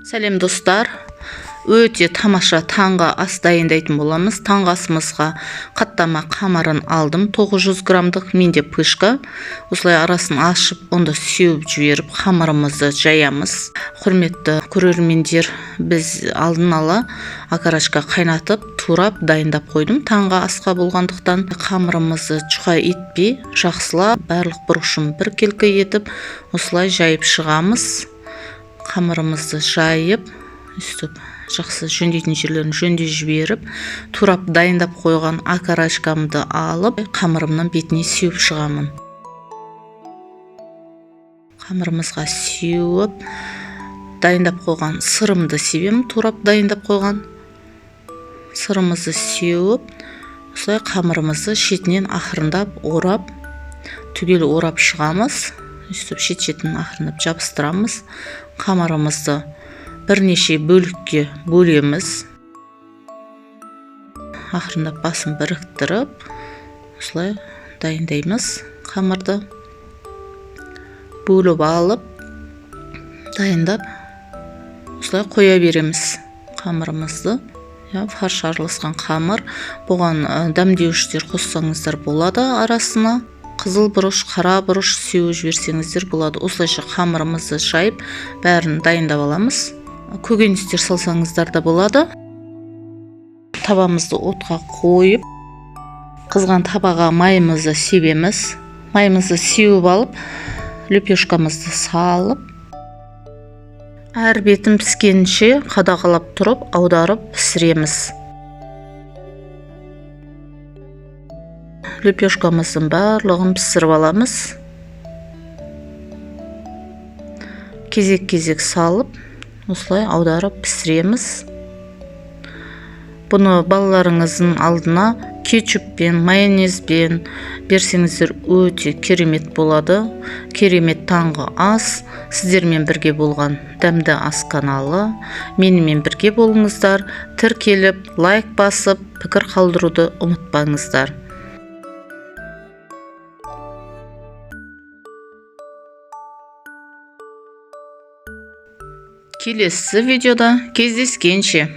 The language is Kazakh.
Сәлем достар. Өте тамаша таңғы ас дайындайтын боламыз. Таңғы асымызға қаттама қамырын алдым. 900 грамдық менде пышка. Осылай арасын ашып, онда сеуіп жіберіп, қамырымызды жаямыз. Құрметті көрермендер, біз алдын ала окорочка қайнатып, турап, дайындап қойдым. Таңғы асқа болғандықтан қамырымызды жұқа етпей, жақсылап, барлық бұрышын біркелкі етіп, осылай жайып шығамыз. Қамырымызды жайып, үстіп жақсы жөндейтін жерлерін жөндей жіберіп, турап дайындап қойған окорочкамды алып, қамырымның бетіне сеуіп шығамын. Қамырымызға сеуіп, дайындап қойған сырымды себем, турап дайындап қойған сырымызды сеуіп, осылай қамырымызды шетінен ақырындап орап, түгел орап шығамыз. Үстіп шет-шетін ақырындап жабыстырамыз. Қамырымызды бірнеше бөлікке бөлеміз. Ақырындап басын біріктіріп, осылай дайындаймыз. Қамырды бөліп алып, дайындап, осылай қоя береміз қамырымызды. Фарш араласқан қамыр. Бұған дәмдеуіштер қоссаңыздар болады арасына. Қызыл бұрыш, қара бұрыш сеуіп жіберсеңіздер болады. Осылайша қамырымызды жайып, бәрін дайындап аламыз. Көкөністер салсаңыздар да болады. Табамызды отқа қойып, қызған табаға майымызды себеміз. Майымызды сеуіп алып, лепешкамызды салып, әр бетін піскенше қадағалап тұрып, аударып пісіреміз. Лепешкамыздың барлығын пісіріп аламыз. Кезек-кезек салып, осылай аударып пісіреміз. Бұны балаларыңыздың алдына кетчуппен, майонезбен берсеңіздер өте керемет болады. Керемет таңғы ас. Сіздермен бірге болған Дәмді ас каналы. Менімен бірге болыңыздар. Тіркеліп, лайк басып, пікір қалдыруды ұмытпаңыздар. Келесі видеода кездескенше.